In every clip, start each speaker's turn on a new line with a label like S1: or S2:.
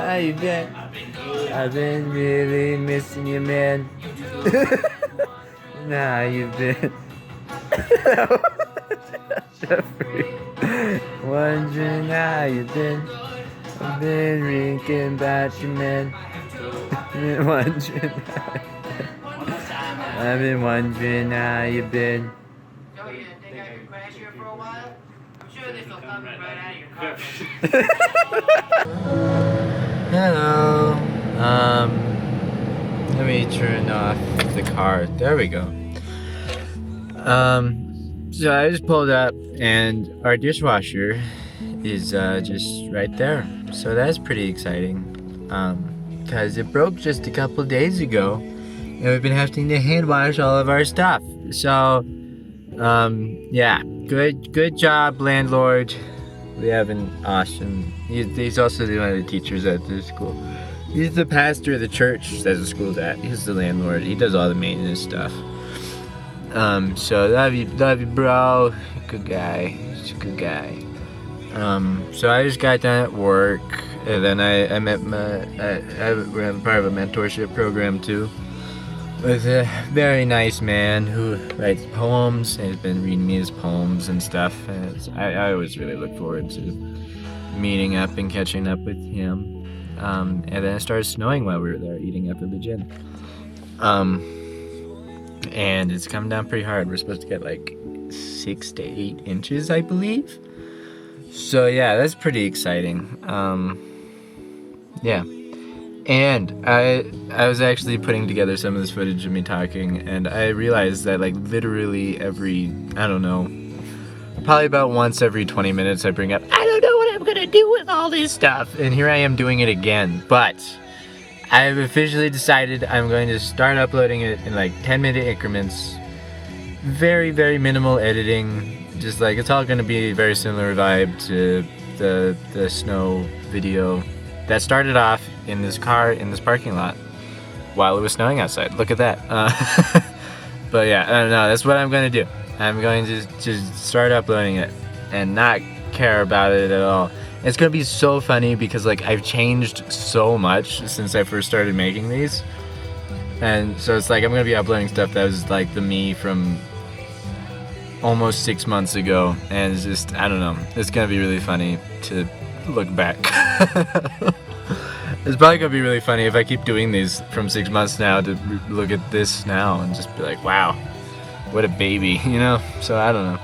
S1: How you been? I've been really missing you, man. Nah, you've been. Jeffrey. Wondering how you been. I've been thinking about you, man. Been wondering how I've been wondering how you been.
S2: Oh, you didn't think I could crash here for a while? I'm sure this will come right out of your car.
S1: Hello. Let me turn off the car. There we go. So I just pulled up and our dishwasher is just right there. So that's pretty exciting. Cause it broke just a couple days ago and we've been having to hand wash all of our stuff. So yeah, good job, landlord. We have an awesome. He's also one of the teachers at the school. He's the pastor of the church that the school's at. He's the landlord. He does all the maintenance stuff. So love you, bro. Good guy. He's a good guy. So I just got done at work, and then I met we're part of a mentorship program too, with a very nice man who writes poems and has been reading me his poems and stuff. And I always really look forward to meeting up and catching up with him. And then it started snowing while we were there eating up at the gym. And it's coming down pretty hard. We're supposed to get like 6 to 8 inches, I believe. So yeah, that's pretty exciting. Yeah. And I was actually putting together some of this footage of me talking, and I realized that like literally every, I don't know, probably about once every 20 minutes I bring up, I don't know what I'm gonna do with all this stuff. And here I am doing it again. But I've officially decided I'm going to start uploading it in like 10-minute increments. Very, very minimal editing. Just like, it's all gonna be a very similar vibe to the snow video that started off in this car in this parking lot while it was snowing outside. Look at that. But yeah, I don't know, that's what I'm gonna do. I'm going to just start uploading it and not care about it at all. It's gonna be so funny because like I've changed so much since I first started making these. And so it's like I'm gonna be uploading stuff that was like the me from almost 6 months ago. And it's just, I don't know, it's gonna be really funny to look back. It's probably gonna be really funny if I keep doing these from 6 months now to look at this now and just be like, wow, what a baby, you know? So I don't know.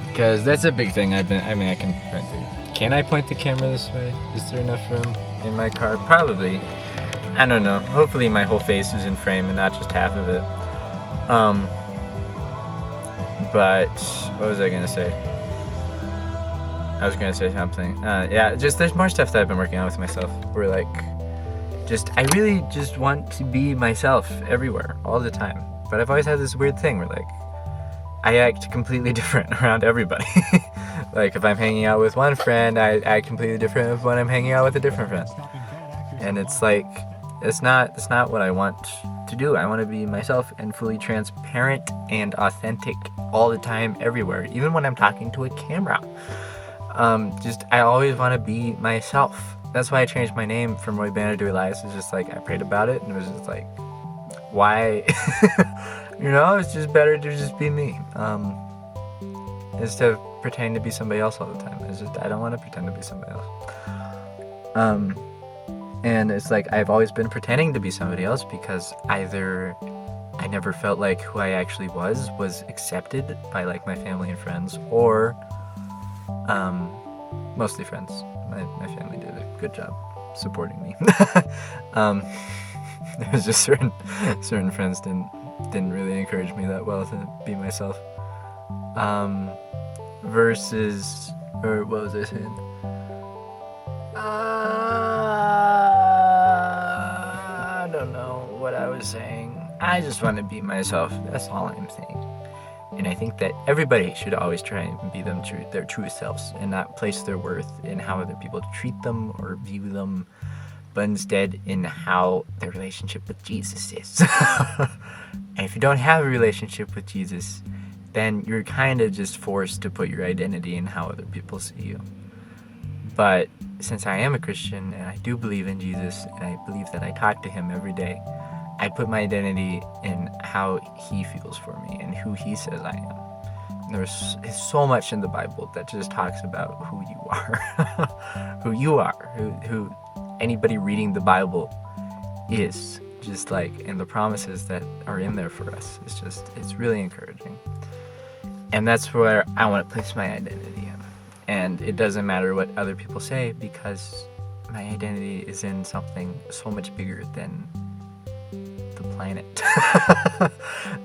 S1: Because that's a big thing I can point to. Can I point the camera this way? Is there enough room in my car? Probably. I don't know. Hopefully my whole face is in frame and not just half of it. But what was I gonna say? I was gonna say something. Yeah, just there's more stuff that I've been working on with myself. Where like, I really just want to be myself everywhere, all the time. But I've always had this weird thing where like, I act completely different around everybody. Like if I'm hanging out with one friend, I act completely different when I'm hanging out with a different friend. And it's like, it's not what I want to do. I want to be myself and fully transparent and authentic all the time, everywhere, even when I'm talking to a camera. I always want to be myself. That's why I changed my name from Roy Banner to Elias. It's just like, I prayed about it and it was just like, why? You know, it's just better to just be me. Instead of pretending to be somebody else all the time. It's just, I don't want to pretend to be somebody else. And it's like, I've always been pretending to be somebody else because either I never felt like who I actually was accepted by like my family and friends, or mostly friends. My family did a good job supporting me. It was just certain friends didn't really encourage me that well to be myself. Versus, or what was I saying? I don't know what I was saying. I just want to be myself. That's all I'm saying. And I think that everybody should always try and be their truest selves and not place their worth in how other people treat them or view them, but instead in how their relationship with Jesus is. And if you don't have a relationship with Jesus, then you're kind of just forced to put your identity in how other people see you. But since I am a Christian and I do believe in Jesus and I believe that I talk to him every day, I put my identity in how he feels for me and who he says I am. There's so much in the Bible that just talks about who you are. Who you are. Who anybody reading the Bible is. Just like, and the promises that are in there for us. It's really encouraging. And that's where I want to place my identity in. And it doesn't matter what other people say, because my identity is in something so much bigger than the planet,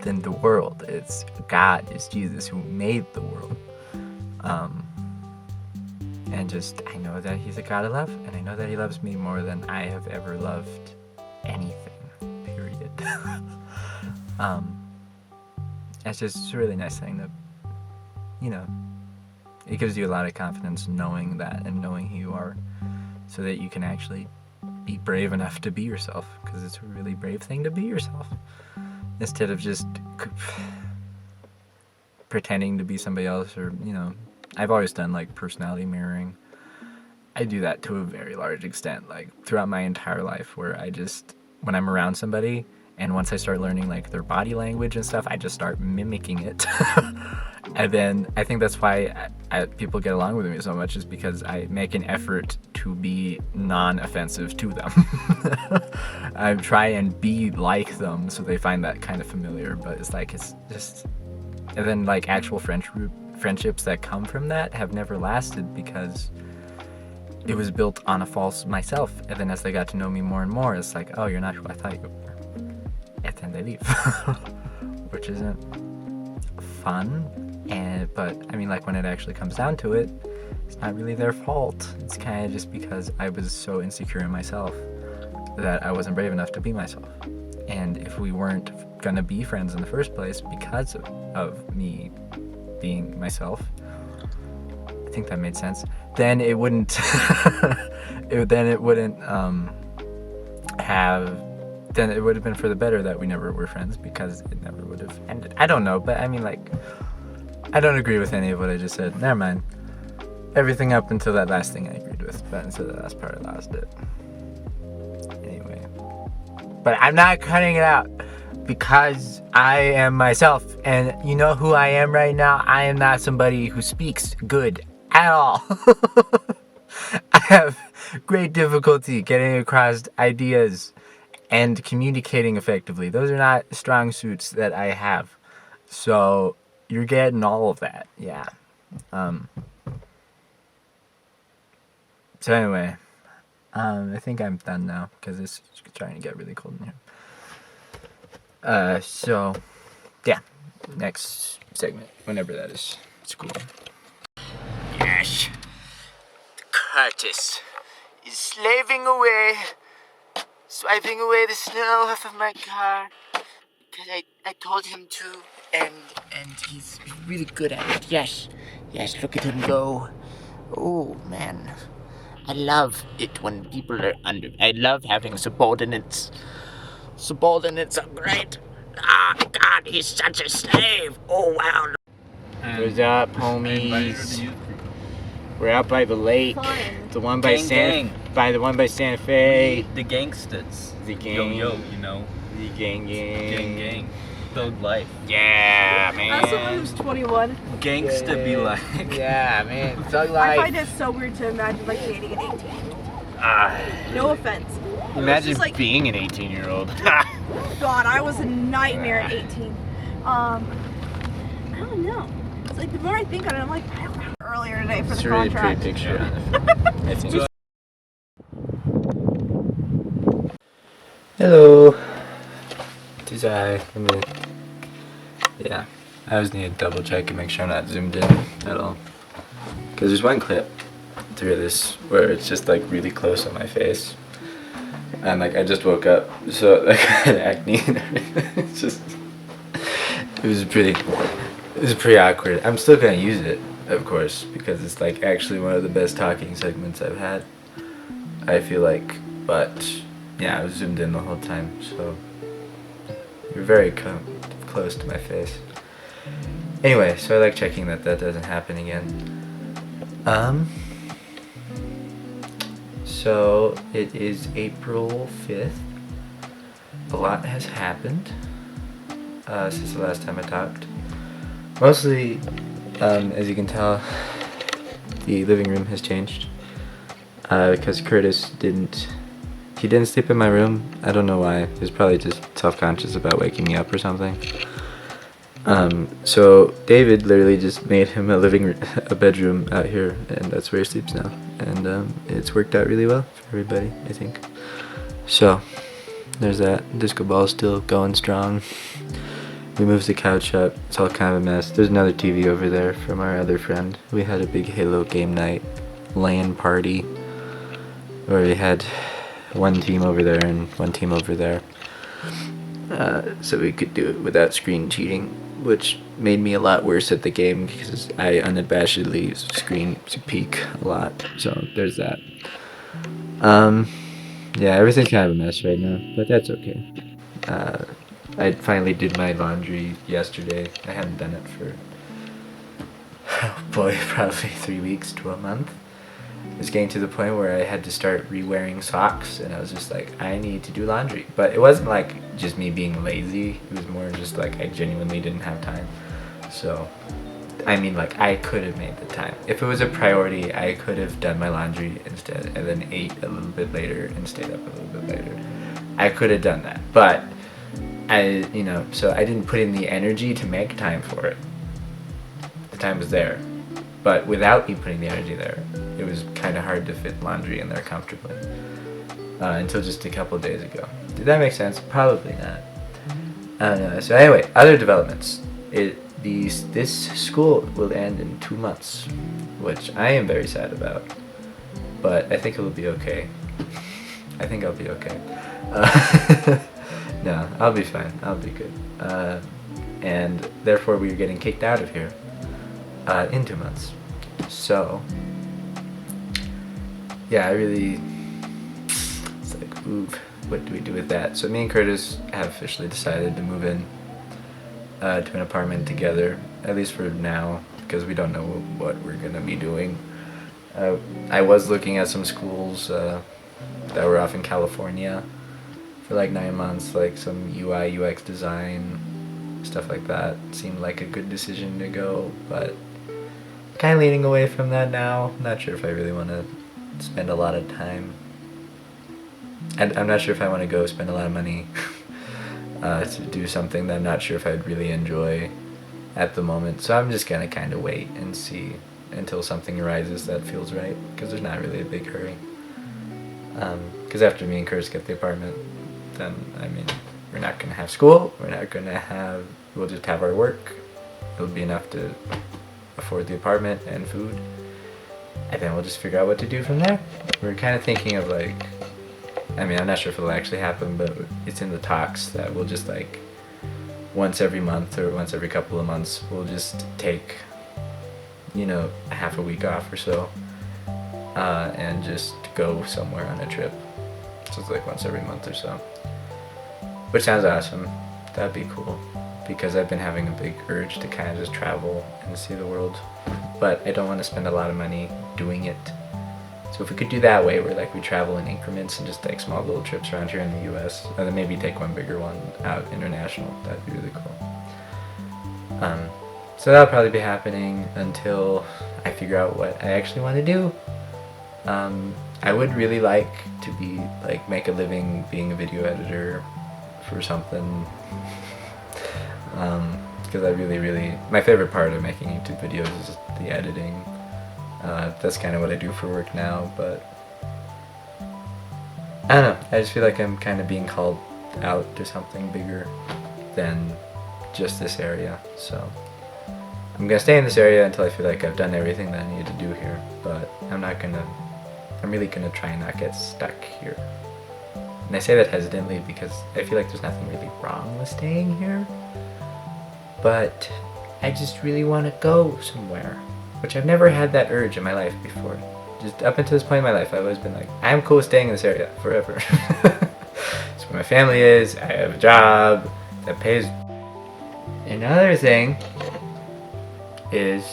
S1: than the world. It's God, it's Jesus who made the world. And just, I know that he's a God of love, and I know that he loves me more than I have ever loved anything. It's just a really nice thing that, it gives you a lot of confidence knowing that and knowing who you are, so that you can actually be brave enough to be yourself, because it's a really brave thing to be yourself, instead of just pretending to be somebody else. Or I've always done like personality mirroring. I do that to a very large extent, like throughout my entire life, where when I'm around somebody, and once I start learning like their body language and stuff, I just start mimicking it. And then I think that's why people get along with me so much, is because I make an effort to be non-offensive to them. I try and be like them, so they find that kind of familiar. But it's just, and then like actual friendships that come from that have never lasted, because it was built on a false myself. And then as they got to know me more and more, it's like, oh, you're not who I thought you were. And then they leave. Which isn't fun. But I mean, like when it actually comes down to it, it's not really their fault. It's kind of just because I was so insecure in myself that I wasn't brave enough to be myself. And if we weren't gonna be friends in the first place because of me being myself, I think that made sense, then it wouldn't then it would have been for the better that we never were friends, because it never would have ended. I don't know, but I mean, like, I don't agree with any of what I just said. Never mind. Everything up until that last thing I agreed with, but until the last part I lost it. Anyway. But I'm not cutting it out, because I am myself. And you know who I am right now? I am not somebody who speaks good at all. I have great difficulty getting across ideas and communicating effectively. Those are not strong suits that I have. So you're getting all of that. Yeah. So anyway, I think I'm done now, because it's starting to get really cold in here. So yeah, next segment, whenever that is. It's cool. Yes. Curtis is slaving away, swiping away the snow off of my car, because I told him to, and he's really good at it. Yes, look at him go. Oh man, I love it when people are under. I love having subordinates. Subordinates are great. Ah, God, he's such a slave. Oh wow. What's up, homies? We're out by the lake.
S3: Fine.
S1: The one by
S4: Gang.
S1: the one by Santa Fe.
S4: The gangsters.
S1: The gang.
S4: Yo, you know.
S1: The gang.
S4: Thug life.
S1: Yeah, man.
S3: As someone who's 21,
S4: Gangsta be like.
S1: Yeah, man. Thug
S3: I
S1: life.
S3: find it so weird to imagine like dating an 18.
S1: Ah,
S3: No offense.
S1: imagine
S3: just like-
S1: being an 18-year-old.
S3: God, I was a nightmare at 18. I don't know. It's like the more I think on it, I'm like, I don't know. Earlier today for
S1: It's
S3: the
S1: a really
S3: contract.
S1: pretty picture on it. I think. Hello. Let me. Yeah, I always need to double check and make sure I'm not zoomed in at all. Because there's one clip through this where it's just like really close on my face. And like I just woke up, so like I had acne and everything. It was pretty It's pretty awkward. I'm still gonna use it, of course, because it's like actually one of the best talking segments I've had. I feel like, but yeah, I was zoomed in the whole time, so you're very close to my face. Anyway, so I like checking that doesn't happen again. So it is April 5th. A lot has happened since the last time I talked. Mostly, as you can tell, the living room has changed because Curtis didn't sleep in my room. I don't know why. He was probably just self-conscious about waking me up or something. So David literally just made him a bedroom out here, and that's where he sleeps now. And it's worked out really well for everybody, I think. So there's that. Disco ball's still going strong. We moved the couch up. It's all kind of a mess. There's another TV over there from our other friend. We had a big Halo game night LAN party where we had one team over there and one team over there. So we could do it without screen cheating, which made me a lot worse at the game because I unabashedly screen peek a lot. So there's that. Yeah, everything's kind of a mess right now, but that's okay. I finally did my laundry yesterday. I hadn't done it for, oh boy, probably 3 weeks to a month. It was getting to the point where I had to start re-wearing socks, and I was just like, I need to do laundry. But it wasn't like just me being lazy. It was more just like I genuinely didn't have time. So, I mean, like, I could have made the time. If it was a priority, I could have done my laundry instead and then ate a little bit later and stayed up a little bit later. I could have done that, but so I didn't put in the energy to make time for it. The time was there, but without me putting the energy there, it was kind of hard to fit laundry in there comfortably. Until just a couple days ago. Did that make sense? Probably not. I don't know. So anyway, other developments. This school will end in 2 months, which I am very sad about, but I think it will be okay. I think I'll be okay. No, I'll be fine. I'll be good. And therefore we are getting kicked out of here in 2 months. So, yeah, it's like, ooh, what do we do with that? So me and Curtis have officially decided to move in to an apartment together, at least for now, because we don't know what we're gonna be doing. I was looking at some schools that were off in California for like 9 months, like some UI, UX design, stuff like that. Seemed like a good decision to go, but kind of leaning away from that now. Not sure if I really want to spend a lot of time. I'm not sure if I want to go spend a lot of money to do something that I'm not sure if I'd really enjoy at the moment. So I'm just gonna kind of wait and see until something arises that feels right, because there's not really a big hurry. Because after me and Curtis get the apartment, then, I mean, we're not gonna have school, we'll just have our work. It'll be enough to afford the apartment and food, and then we'll just figure out what to do from there. We're kind of thinking of like, I mean, I'm not sure if it'll actually happen, but it's in the talks that we'll just like once every month or once every couple of months, we'll just take, half a week off or so, and just go somewhere on a trip. So it's like once every month or so, which sounds awesome. That'd be cool, because I've been having a big urge to kind of just travel and see the world, but I don't want to spend a lot of money doing it. So if we could do that way, where like we travel in increments and just take small little trips around here in the US, and then maybe take one bigger one out international, that'd be really cool. So that'll probably be happening until I figure out what I actually want to do. I would really like to make a living being a video editor for something. Because I really, my favorite part of making YouTube videos is the editing. That's kind of what I do for work now, but I don't know, I just feel like I'm kind of being called out to something bigger than just this area, so I'm gonna stay in this area until I feel like I've done everything that I need to do here, but I'm really gonna try and not get stuck here. And I say that hesitantly because I feel like there's nothing really wrong with staying here, but I just really want to go somewhere, which I've never had that urge in my life before. Just up until this point in my life, I've always been like, I'm cool staying in this area forever. It's where my family is, I have a job that pays. Another thing is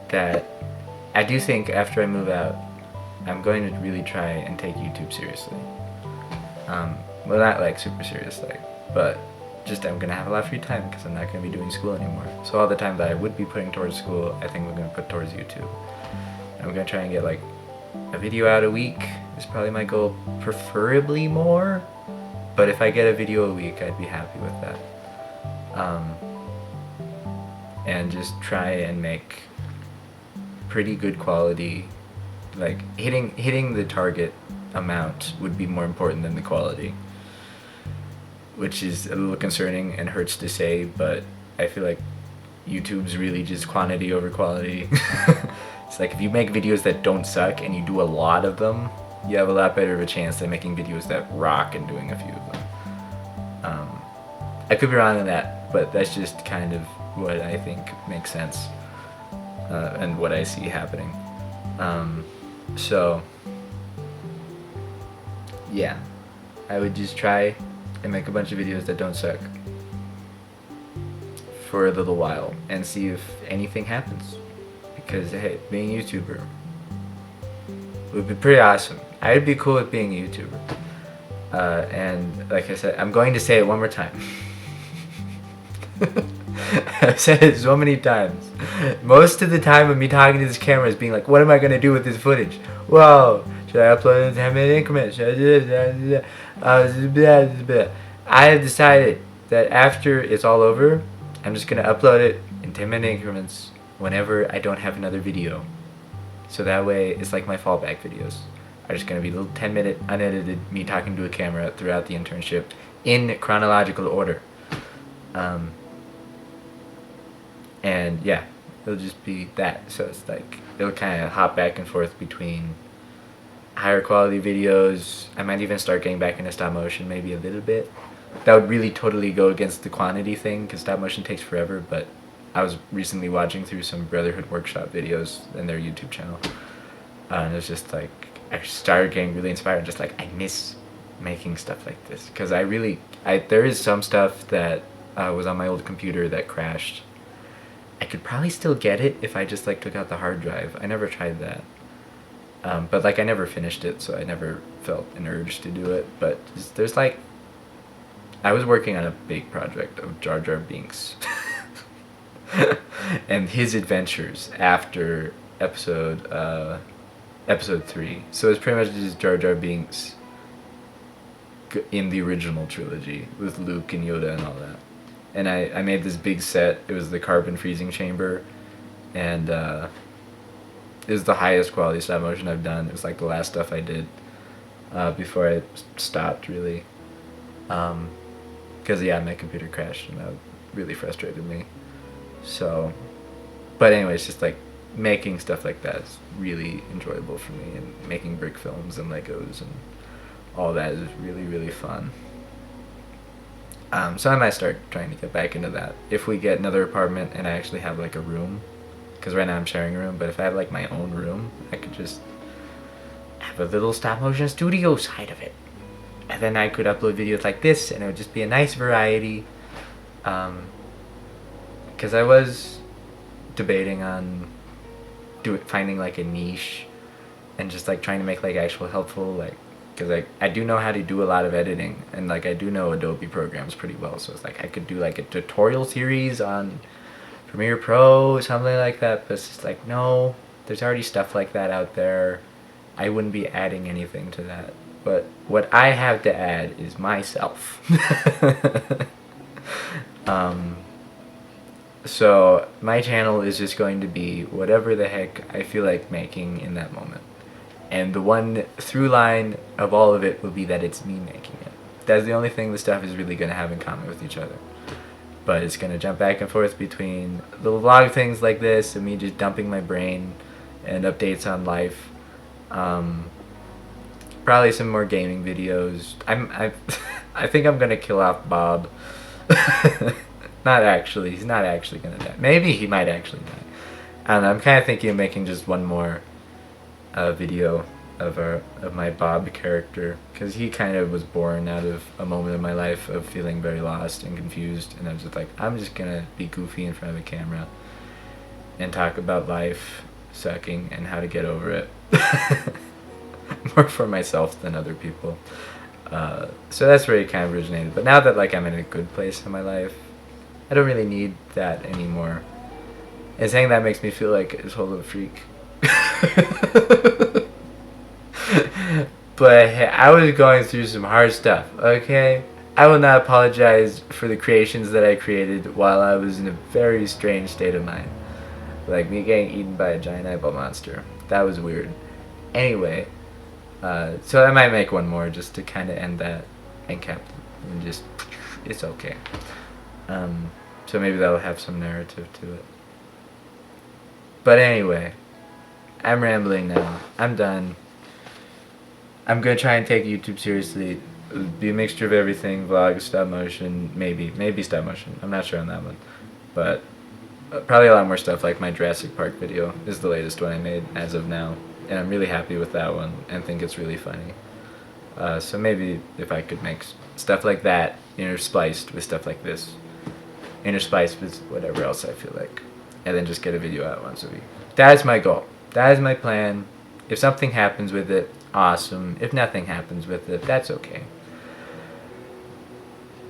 S1: that I do think after I move out, I'm going to really try and take YouTube seriously. Well, not like super serious, like, but just I'm gonna have a lot of free time because I'm not gonna be doing school anymore. So all the time that I would be putting towards school, I think we're gonna put towards YouTube. And I'm gonna try and get like a video out a week is probably my goal, preferably more. But if I get a video a week, I'd be happy with that. And just try and make pretty good quality, like hitting the target amount would be more important than the quality, which is a little concerning and hurts to say, but I feel like YouTube's really just quantity over quality. It's like if you make videos that don't suck and you do a lot of them, you have a lot better of a chance than making videos that rock and doing a few of them. I could be wrong on that, but that's just kind of what I think makes sense, and what I see happening. So yeah, I would just try and make a bunch of videos that don't suck for a little while and see if anything happens, because hey, being a YouTuber would be pretty awesome. I'd be cool with being a YouTuber, and like I said, I'm going to say it one more time. I've said it so many times. Most of the time of me talking to this camera is being like, what am I going to do with this footage? Whoa, should I upload in 10-minute increments? Should I do this? I have decided that after it's all over, I'm just going to upload it in 10-minute increments whenever I don't have another video. So that way, it's like my fallback videos are just going to be little 10-minute unedited me talking to a camera throughout the internship in chronological order. And yeah, it'll just be that. So it's like, it'll kind of hop back and forth between higher quality videos. I might even start getting back into stop motion maybe a little bit. That would really totally go against the quantity thing because stop motion takes forever, but I was recently watching through some Brotherhood Workshop videos in their YouTube channel. And it was just like, I started getting really inspired, just like, I miss making stuff like this. Because there is some stuff that was on my old computer that crashed. I could probably still get it if I just like took out the hard drive. I never tried that. But like I never finished it, so I never felt an urge to do it. But there's like, I was working on a big project of Jar Jar Binks. And his adventures after episode 3. So it's pretty much just Jar Jar Binks in the original trilogy with Luke and Yoda and all that. And I made this big set. It was the carbon freezing chamber, and it was the highest quality stop motion I've done. It was like the last stuff I did before I stopped, really. Because yeah, my computer crashed and that really frustrated me. So, but anyways, just like making stuff like that is really enjoyable for me, and making brick films and Legos and all that is really, really fun. So I might start trying to get back into that if we get another apartment and I actually have like a room, because right now I'm sharing a room. But if I have like my own room, I could just have a little stop motion studio side of it, and then I could upload videos like this, and it would just be a nice variety. Because I was debating on finding like a niche and just like trying to make like actual helpful, like, because I do know how to do a lot of editing, and like I do know Adobe programs pretty well, so it's like I could do like a tutorial series on Premiere Pro or something like that. But it's just like, no, there's already stuff like that out there. I wouldn't be adding anything to that. But what I have to add is myself. So my channel is just going to be whatever the heck I feel like making in that moment. And the one through line of all of it will be that it's me making it. That's the only thing the stuff is really going to have in common with each other. But it's going to jump back and forth between little vlog things like this and me just dumping my brain and updates on life. Probably some more gaming videos. I think I'm going to kill off Bob. Not actually. He's not actually gonna die. Maybe he might actually die. I don't know. I'm kind of thinking of making just one more video of my Bob character, because he kind of was born out of a moment in my life of feeling very lost and confused, and I was just like, I'm just gonna be goofy in front of a camera and talk about life sucking and how to get over it. More for myself than other people. So that's where it kind of originated. But now that like I'm in a good place in my life, I don't really need that anymore. And saying that makes me feel like a total freak. But hey, I was going through some hard stuff, okay? I will not apologize for the creations that I created while I was in a very strange state of mind. Like me getting eaten by a giant eyeball monster. That was weird. Anyway, so I might make one more just to kind of end that and cap and just, it's okay. So maybe that'll have some narrative to it. But anyway, I'm rambling now. I'm done. I'm gonna try and take YouTube seriously. It'll be a mixture of everything, vlog, stop motion, maybe stop motion. I'm not sure on that one. But probably a lot more stuff, like my Jurassic Park video is the latest one I made as of now. And I'm really happy with that one and think it's really funny. So maybe if I could make stuff like that interspliced with stuff like this. Interspliced with whatever else I feel like. And then just get a video out once a week. That is my goal. That is my plan. If something happens with it, awesome. If nothing happens with it, that's okay.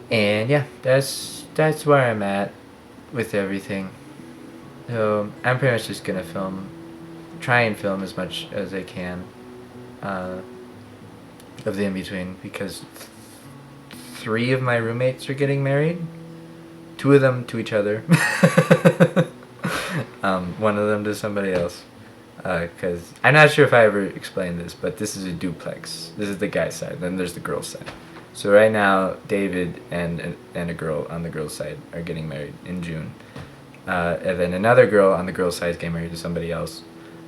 S1: And yeah, that's where I'm at with everything. So I'm pretty much just gonna try and film as much as I can of the in-between, because 3 of my roommates are getting married. 2 of them to each other. 1 of them to somebody else. Because I'm not sure if I ever explained this, but this is a duplex. This is the guy's side, then there's the girl's side. So right now, David and a girl on the girl's side are getting married in June. And then another girl on the girl's side is getting married to somebody else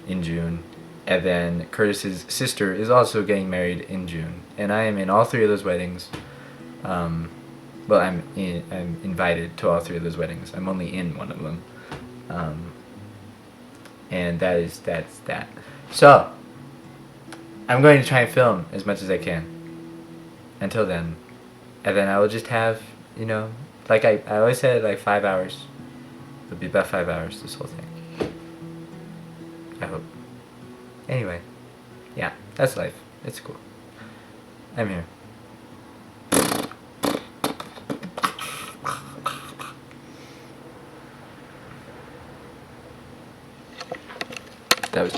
S1: in June. And then Curtis's sister is also getting married in June. And I am in all 3 of those weddings. Well, I'm invited to all 3 of those weddings. I'm only in one of them. And that's that. So, I'm going to try and film as much as I can. Until then. And then I will just have, like I always said, like 5 hours. It'll be about 5 hours, this whole thing. I hope. Anyway. Yeah, that's life. It's cool. I'm here. That was